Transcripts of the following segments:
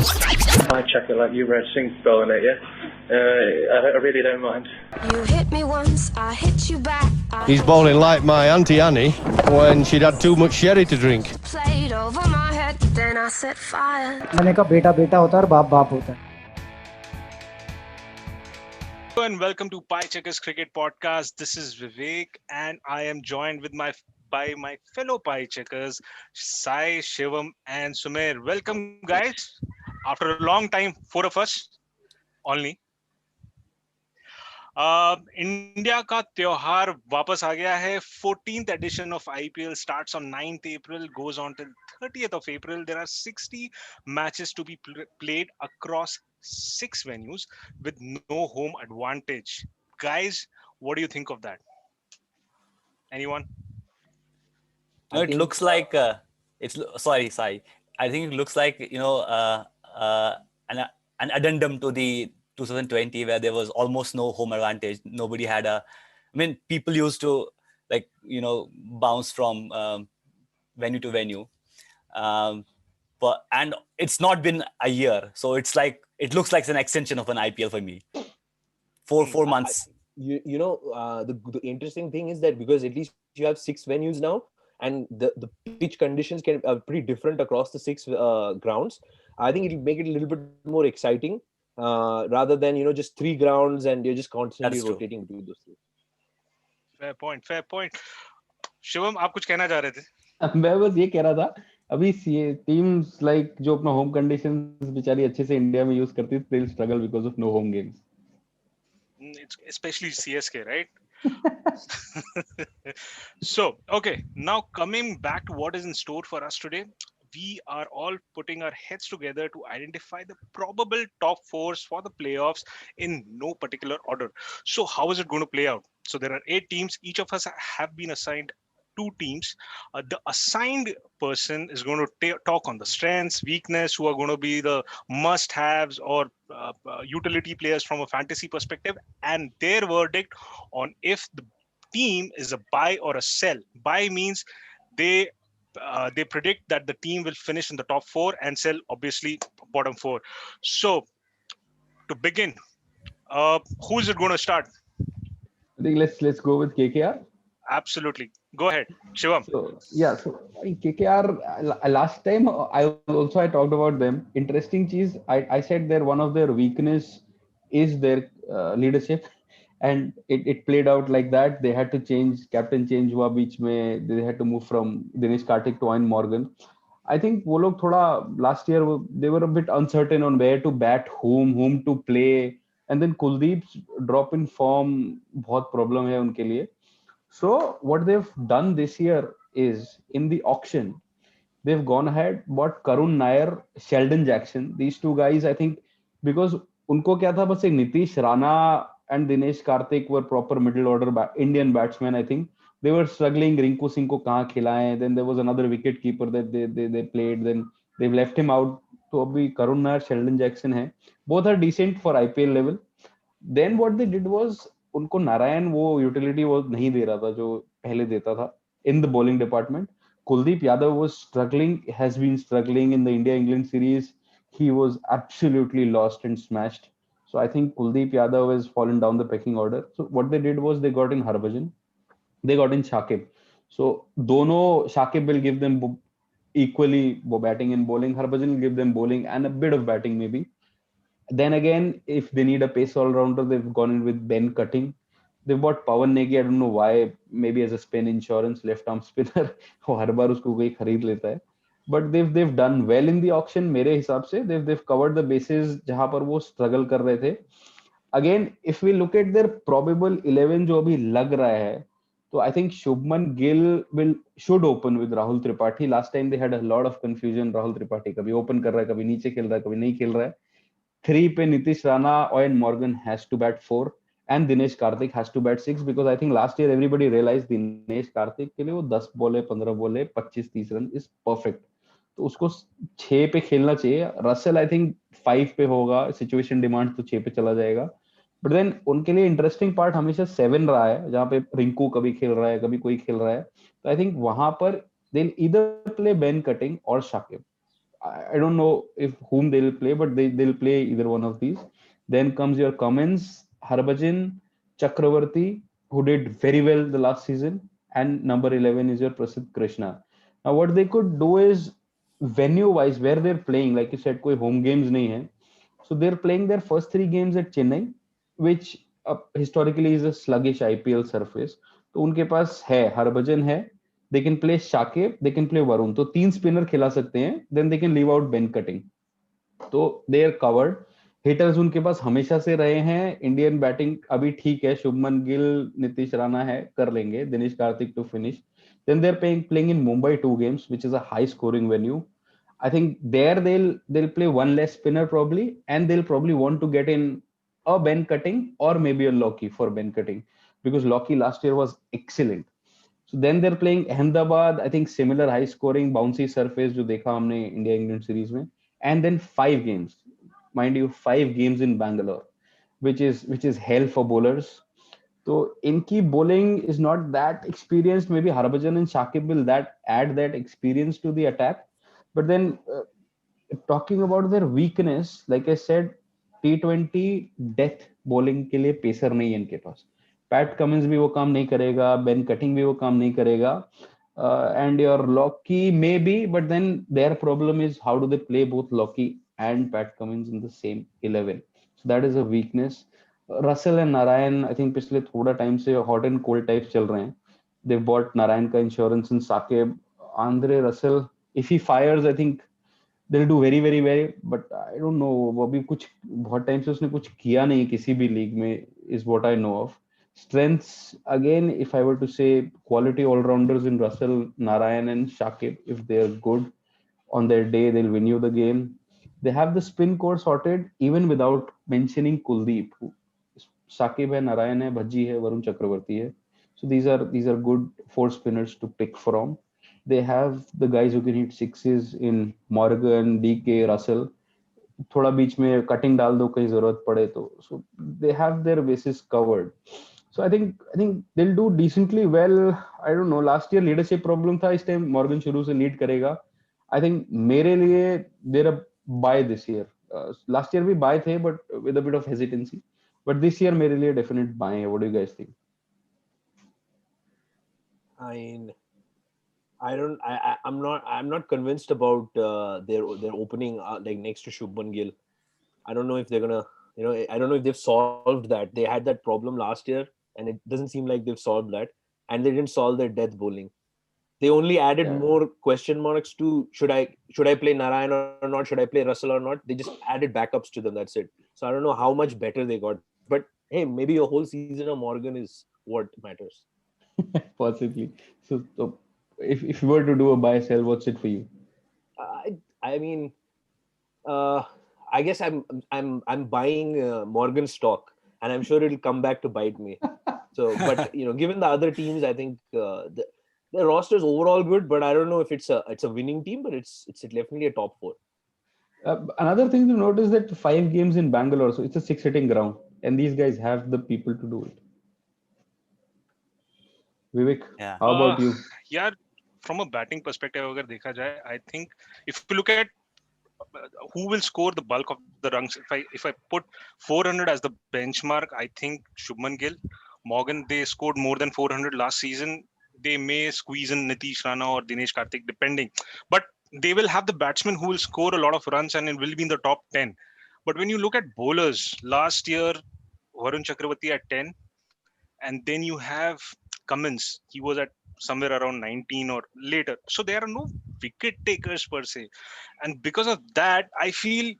I check it like you read Sing spelling it, yeah? I really don't mind. You hit me once, I hit you back. He's bowling like my Auntie Annie when she'd had too much sherry to drink. Played over my head, then I set fire. मैंने कहा बेटा बेटा होता है और बाप बाप होता है. Hello and welcome to Pie Checkers Cricket Podcast. This is Vivek and I am joined with my fellow Pie Checkers, Sai, Shivam and Sumer. Welcome guys. After a long time, four of us only. India का त्योहार वापस आ गया है. 14th edition of IPL starts on 9th April, goes on till 30th of April. There are 60 matches to be played across 6 venues with no home advantage. Guys, what do you think of that? Anyone? No, it looks like sorry, Sai. I think it looks like an addendum to the 2020 where there was almost no home advantage. Nobody had people used to bounce from venue to venue, and it's not been a year, so it looks like an extension of an IPL for me. Four months. The interesting thing is that because at least you have 6 venues now, and the pitch conditions are pretty different across the 6 grounds. I think it'll make it a little bit more exciting rather than just 3 grounds and you're just constantly rotating between those 3. Fair point. Shivam, आप कुछ कहना चाह रहे थे? मैं बस ये कह रहा था, अभी टीम्स लाइक जो अपना होम कंडीशंस बेचारी अच्छे से इंडिया में यूज करती है, they'll struggle because of no home games. It's especially CSK, right? So, okay, now coming back to what is in store for us today, we are all putting our heads together to identify the probable top 4s for the playoffs in no particular order. So how is it going to play out? So there are 8 teams. Each of us have been assigned 2 teams. The assigned person is going to talk on the strengths, weakness, who are going to be the must-haves or utility players from a fantasy perspective, and their verdict on if the team is a buy or a sell. Buy means they predict that the team will finish in the top 4, and sell obviously bottom 4. So to begin, who is it going to start? I think let's go with KKR. Absolutely. Go ahead, Shivam. So KKR, last time I talked about them. Interesting cheese. I said that one of their weakness is their leadership, and it played out like that. They had to captain change हुआ बीच में. They had to move from Dinesh Karthik to Eoin Morgan. I think वो लोग थोड़ा last year they were a bit uncertain on where to bat, whom to play, and then Kuldeep's drop in form बहुत problem है उनके लिए. So what they've done this year is, in the auction, they've gone ahead, bought Karun Nair, Sheldon Jackson. These 2 guys, I think, because उनको क्या था, बस एक Nitish Rana and Dinesh Karthik were proper middle order Indian batsmen. I think they were struggling. Rinku Singh को कहाँ खिलाएं? Then there was another wicket keeper that they played. Then they've left him out. तो अभी Karun Nair, Sheldon Jackson है. Both are decent for IPL level. Then what they did was, उनको नारायण वो utility वो नहीं दे रहा था जो पहले देता था in the bowling department. Kuldeep Yadav was has been struggling in the India-England series. He was absolutely lost and smashed. So I think Kuldeep Yadav has fallen down the pecking order. So what they did was they got in Harbhajan, they got in Shakib. So dono, Shakib will give them equally batting and bowling. Harbhajan will give them bowling and a bit of batting maybe. Then again, if they need a pace all-rounder, they've gone in with Ben Cutting. They've bought Pawan Negi. I don't know why. Maybe as a spin insurance, left-arm spinner. वो हर बार उसको कोई खरीद लेता है. But they've done well in the auction. मेरे हिसाब से they've covered the bases जहाँ पर वो struggle कर रहे थे. Again, if we look at their probable 11 जो अभी लग रहा है, तो I think Shubman Gill should open with Rahul Tripathi. Last time they had a lot of confusion. Rahul Tripathi कभी open कर रहा है, कभी नीचे खेल रहा है, कभी नहीं खेल रहा है. 3 पे Nitish Rana, Eoin Morgan has to bat 4, and Dinesh Karthik has to bat 6, because I think last year everybody realized Dinesh Karthik के लिए वो 10 बॉले 15 बॉले 25-30 रन is perfect. तो उसको 6 पे खेलना चाहिए. रसेल आई थिंक 5 पे होगा, सिचुएशन डिमांड तो 6 पे चला जाएगा. बट देन उनके लिए इंटरेस्टिंग पार्ट हमेशा 7 रहा है, जहाँ पे रिंकू कभी खेल रहा है, कभी कोई खेल रहा है. तो आई थिंक वहां पर they'll either play Ben Cutting or Shakib. I don't know if whom they'll play, but they'll play either one of these. Then comes your Cummins, Harbhajan, Chakravarti, who did very well the last season, and number 11 is your Prasidh Krishna. Now, what they could do is venue-wise, where they're playing, like you said, koi home games nahi hai. So they're playing their first 3 games at Chennai, which historically is a sluggish IPL surface. तो उनके पास है हरभजन है, they can play Shakib, they can play Varun. तो 3 spinner खिला सकते हैं, then they can leave out Ben Cutting. तो they are covered. Hitters उनके पास हमेशा से रहे हैं. इंडियन बैटिंग अभी ठीक है, शुभमन गिल, नीतीश राणा है, कर लेंगे. Dinesh Karthik to finish. Then they're playing in Mumbai 2 games, which is a high scoring venue. I think there they'll play one less spinner probably, and they'll probably want to get in a Ben Cutting or maybe a Loki for Ben Cutting, because Loki last year was excellent. So then they're playing Ahmedabad, I think similar high scoring bouncy surface जो देखा हमने India England series में, and then 5 games, mind you, 5 games in Bangalore, which is hell for bowlers. So इनकी bowling is not that experienced. Maybe Harbhajan and Shakib will add that experience to the attack. But then talking about their weakness, like I said, T20 death bowling के लिए pacer नहीं है इनके पास. PAT Cummins भी वो काम नहीं करेगा, बेन कटिंग भी वो काम नहीं करेगा, and your Lockie may be, but then their problem is how do they play both Lockie and Pat Cummins in the same 11. So that is a weakness. Russell and Narine I think पिछले थोड़ा time से hot and cold type चल रहे हैं. दे bought Narine का insurance in Shakib. Andre Russell, if he fires I think they'll do very very well, but I don't know, अभी कुछ बहुत टाइम से उसने कुछ किया नहीं किसी भी लीग में, is what I know of. Strengths, again, if I were to say, quality all-rounders in Russell, Narayan and Shakib. If they're good on their day, they'll win you the game. They have the spin core sorted, even without mentioning Kuldeep. Shakib hai, Narayan hai, Bhaji hai, Varun Chakravarti hai. So these are good 4 spinners to pick from. They have the guys who can hit sixes in Morgan, DK, Russell. थोड़ा बीच में cutting डाल दो कहीं जरूरत पड़े तो. So they have their bases covered. So I think they'll do decently well. I don't know, last year leadership problem था, इस time Morgan शुरू से lead करेगा. I think मेरे लिए they're a buy this year. Last year भी buy थे, but with a bit of hesitancy. But this year मेरे लिए definite buy है. What do you guys think? I mean, I'm not convinced about their opening like next to Shubman Gill. I don't know if they're gonna, I don't know if they've solved that. They had that problem last year, and it doesn't seem like they've solved that. And they didn't solve their death bowling. They only added more question marks to should I play Narayan or not? Should I play Russell or not? They just added backups to them. That's it. So I don't know how much better they got. But hey, maybe a whole season of Morgan is what matters. Possibly. So if you were to do a buy sell, what's it for you? I mean, I guess I'm buying Morgan stock, and I'm sure it'll come back to bite me. So, but given the other teams, I think the roster is overall good, but I don't know if it's a winning team, but it's definitely a top 4. Another thing to note is that 5 games in Bangalore, so it's a 6-hitting ground, and these guys have the people to do it. Vivek, how about you? Yeah, from a batting perspective, अगर देखा जाए, I think if you look at who will score the bulk of the runs, if I put 400 as the benchmark, I think Shubman Gill, Morgan, they scored more than 400 last season. They may squeeze in Nitish Rana or Dinesh Karthik, depending. But they will have the batsmen who will score a lot of runs and it will be in the top 10. But when you look at bowlers, last year, Varun Chakravarti at 10, and then you have Cummins, he was at somewhere around 19 or later. So there are no wicket takers per se. And because of that, I feel,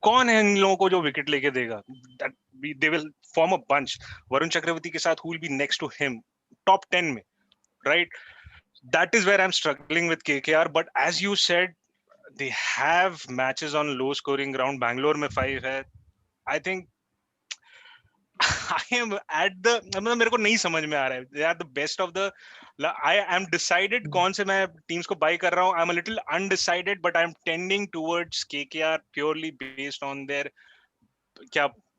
कौन है इन लोगों को जो wicket लेके देगा? That they will form a bunch. Varun Chakravarti के साथ who will be next to him? Top 10 में, right? That is where I'm struggling with KKR. But as you said, they have matches on low scoring ground. Bangalore में 5 है. I think I am at the, मेरे को नहीं समझ में आ रहा है. They are the best of the. I am decided कौन से मैं teams को buy कर रहा हूँ. I'm a little undecided, but I'm tending towards KKR purely based on their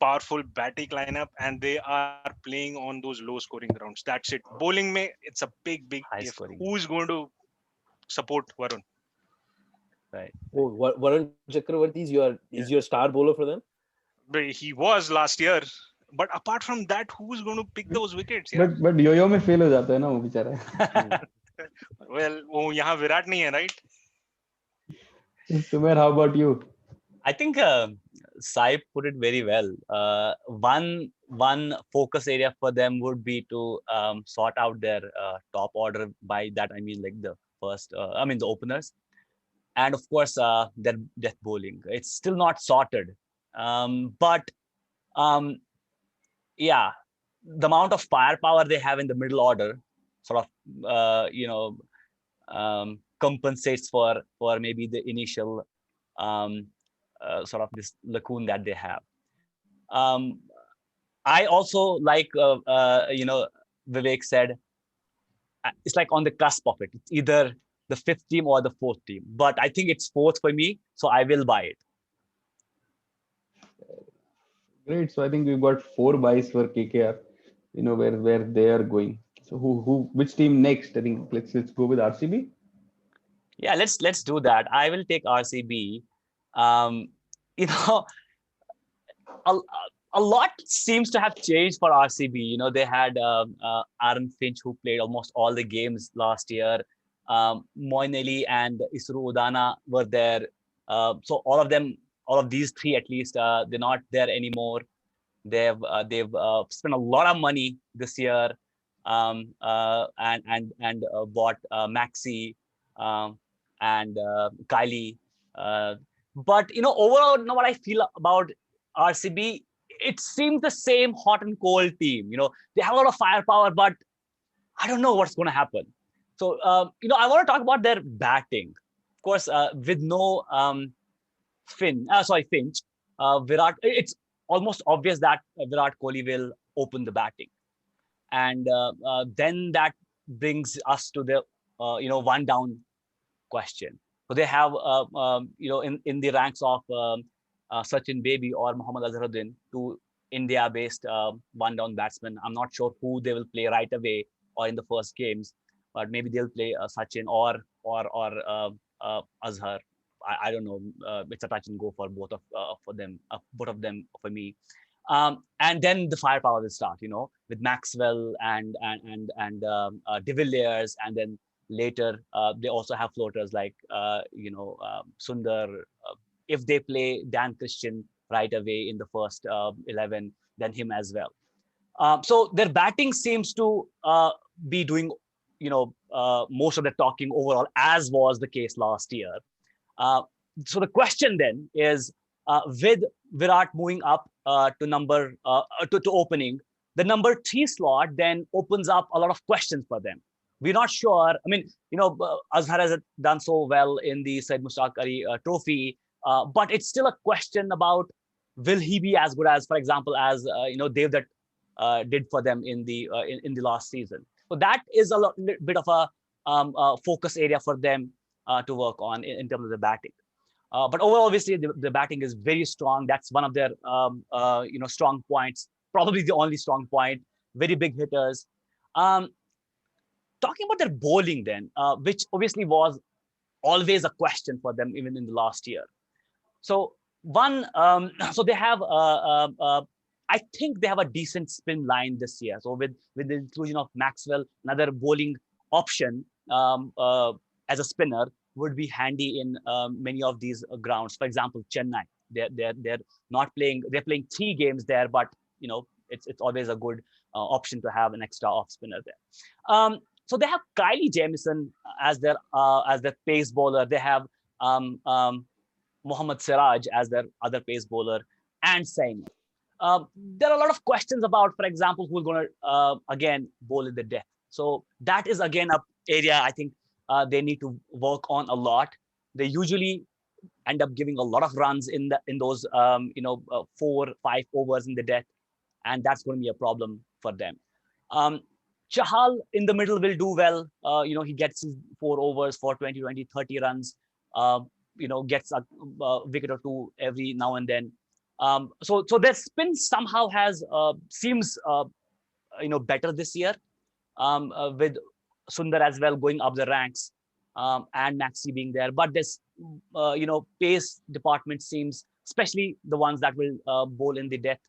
powerful batting lineup, and they are playing on those low scoring grounds. That's it. Bowling में it's a big High if. scoring. Who's going to support Varun? Right. Oh, Varun Chakravarti is your star bowler for them? But he was last year. But apart from that, who's going to pick those wickets? Yeah. but yo-yo में fail हो जाता है ना वो बेचारा. Well, वो यहाँ विराट नहीं है, right? Sumer, how about you? I think Sai put it very well. One focus area for them would be to sort out their top order. By that I mean like the first, the openers, and of course their death bowling. It's still not sorted, but yeah, the amount of firepower they have in the middle order sort of compensates for maybe the initial sort of this lagoon that they have. I also like Vivek said, it's like on the cusp of it. It's either the fifth team or the fourth team, but I think it's fourth for me, so I will buy it. Great. So I think we've got 4 buys for KKR. Where they are going. So which team next? I think let's go with RCB. Yeah, let's do that. I will take RCB. A lot seems to have changed for RCB. They had Aaron Finch, who played almost all the games last year. Moeen Ali and Isru Udana were there. So all of these three at least, they're not there anymore. They've spent a lot of money this year, and bought Maxi and Kylie. But overall, what I feel about RCB, it seems the same hot and cold team. They have a lot of firepower, but I don't know what's going to happen. So I want to talk about their batting. Of course, with no Finch. Virat. It's almost obvious that Virat Kohli will open the batting, and then that brings us to the one down question. So they have in the ranks of Sachin Baby or Mohammad Azharuddin, 2 India-based one down batsmen. I'm not sure who they will play right away or in the first games, but maybe they'll play Sachin or Azhar. I don't know. It's a touch and go for both of them for me. And then the firepower will start, with Maxwell and De Villiers, and then later they also have floaters like Sundar. If they play Dan Christian right away in the first 11, then him as well. So their batting seems to be doing most of the talking overall, as was the case last year. So the question then is, with Virat moving up to opening, the number 3 slot then opens up a lot of questions for them. We're not sure. I mean, Azhar has done so well in the Syed Mushtaq Ali Trophy, but it's still a question about, will he be as good as, for example, as Devdutt did for them in the last season. So that is a bit of a focus area for them to work on in terms of the batting. But overall, obviously, the batting is very strong. That's one of their strong points, probably the only strong point. Very big hitters. Talking about their bowling then, which obviously was always a question for them even in the last year. So so they have I think they have a decent spin line this year. So with the inclusion of Maxwell, another bowling option as a spinner would be handy in many of these grounds. For example, Chennai, they're not playing. They're playing 3 games there, but it's always a good option to have an extra off spinner there. So they have Kylie Jamieson as their pace bowler. They have Mohammad Siraj as their other pace bowler, and Saini. There are a lot of questions about, for example, who's going to again bowl in the death. So that is again an area I think they need to work on a lot. They usually end up giving a lot of runs in those 4-5 overs in the death, and that's going to be a problem for them. Chahal in the middle will do well. He gets his 4 overs for 20, 30 runs. Gets a wicket or 2 every now and then. So their spin somehow seems better this year, with Sundar as well going up the ranks. and Maxi being there. But this, pace department seems, especially the ones that will bowl in the death,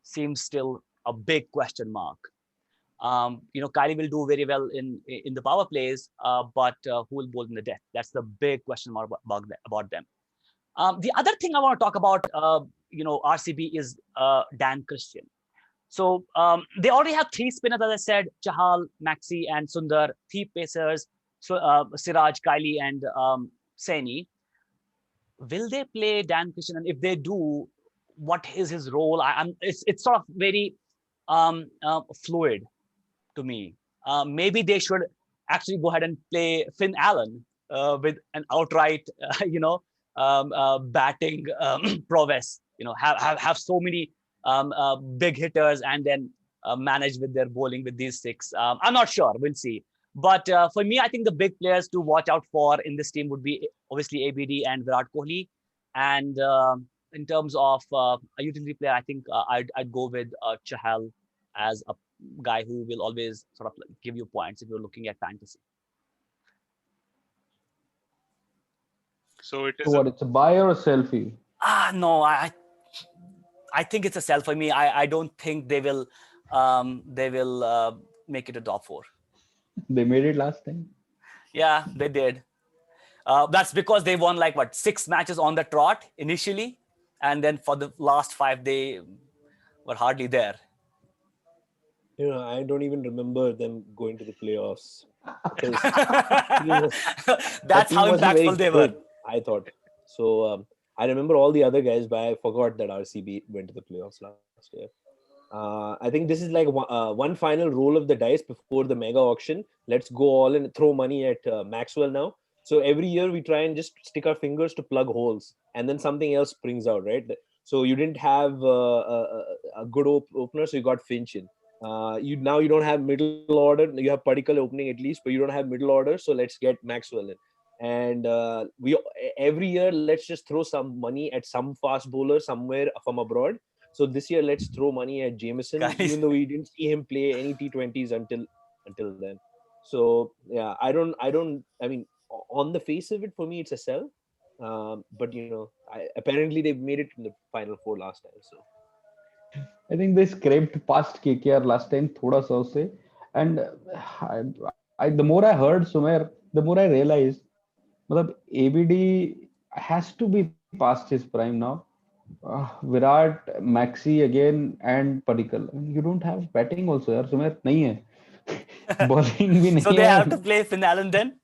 seems still a big question mark. Kylie will do very well in the power plays, but who will bowl in the death? That's the big question mark about them. The other thing I want to talk about, RCB is Dan Christian. So they already have 3 spinners, as I said, Chahal, Maxi, and Sundar, 3 pacers, so Siraj, Kylie, and Saini. Will they play Dan Christian? And if they do, what is his role? It's sort of very fluid to me. Maybe they should actually go ahead and play Finn Allen with an outright, batting prowess. Have so many big hitters and then manage with their bowling with these 6. I'm not sure. We'll see. But for me, I think the big players to watch out for in this team would be obviously ABD and Virat Kohli. And in terms of a utility player, I think I'd go with Chahal as a guy who will always sort of give you points if you're looking at fantasy. So it is. So what? It's a buy or a selfie? No, I think it's a sell for me. I don't think they will make it a top 4. They made it last time. Yeah, they did. That's because they won 6 matches on the trot initially, and then for the last 5 they were hardly there. I don't even remember them going to the playoffs. That's how impactful they were. I thought. So I remember all the other guys, but I forgot that RCB went to the playoffs last year. I think this is like one final roll of the dice before the mega auction. Let's go all in, throw money at Maxwell now. So every year we try and just stick our fingers to plug holes, and then something else springs out, right? So you didn't have a good opener, so you got Finch in. You don't have middle order. You have Padikkal opening at least, but you don't have middle order. So let's get Maxwell in. And we every year let's just throw some money at some fast bowler somewhere from abroad. So this year let's throw money at Jameson, even though we didn't see him play any T20s until then. So yeah, I mean, on the face of it, for me it's a sell. But apparently they made it in the final 4 last time. So I think they scraped past KKR last time, thoda sa usse. And the more I heard Sumer, the more I realized, ABD has to be past his prime now. Virat, Maxi again, and Padikkal. You don't have batting also, yaar. Sumer, nahi hai. Bowling bhi nahi So they have to play Finn Allen then?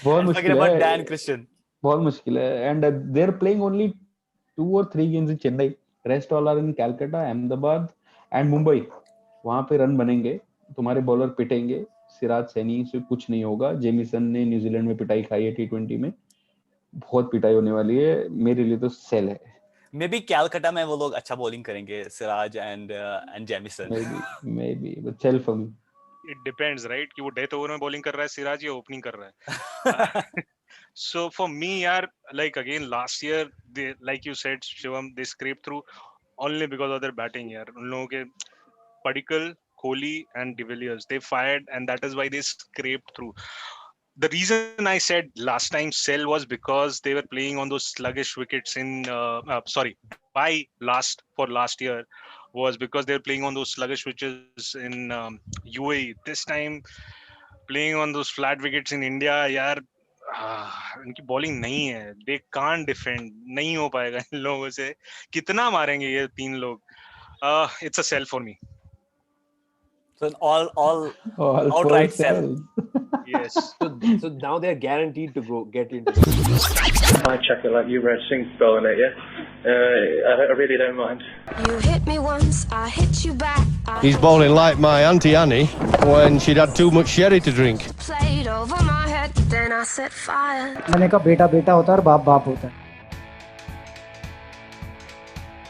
Forget about Dan Christian. बहुत मुश्किल है. And they're playing only 2 or 3 games in Chennai. Rest all are in Calcutta, Ahmedabad and Mumbai. वहाँ पे run बनेंगे, तुम्हारे bowler पिटेंगे. Siraj Saini से कुछ नहीं होगा. जेमिसन ने न्यूजीलैंड में पिटाई खाई है T20 में. बहुत पिटाई होने वाली है. मेरे लिए तो सेल है. Maybe Calcutta में वो लोग अच्छा bowling करेंगे, Siraj and Jamison. Maybe, but sell for me. It depends, right? कि वो death over में bowling कर रहा है, Siraj या opening कर रहा है. So for me, like again last year, they, like you said, Shivam, they scraped through only because of their batting. उन लोगों के Padikkal, Kohli, and De Villiers, they fired, and that is why they scraped through. The reason I said last time sell was because they were playing on those sluggish wickets for last year was because they were playing on those sluggish wickets in UAE. This time playing on those flat wickets in India, यार इनकी bowling नहीं है. They can't defend. नहीं हो पाएगा इन लोगों से. कितना मारेंगे ये 3 लोग? It's a sell for me. So all outright sell. Yes. So now they're guaranteed to get into. I check it like Yuvraj Singh spelling it, yeah. I really don't mind. You hit me once, I hit you back. He's bowling like my Auntie Annie when she'd had too much sherry to drink. Played over my head, then I set fire. मैंने कहा बेटा बेटा होता है और बाप बाप होता है.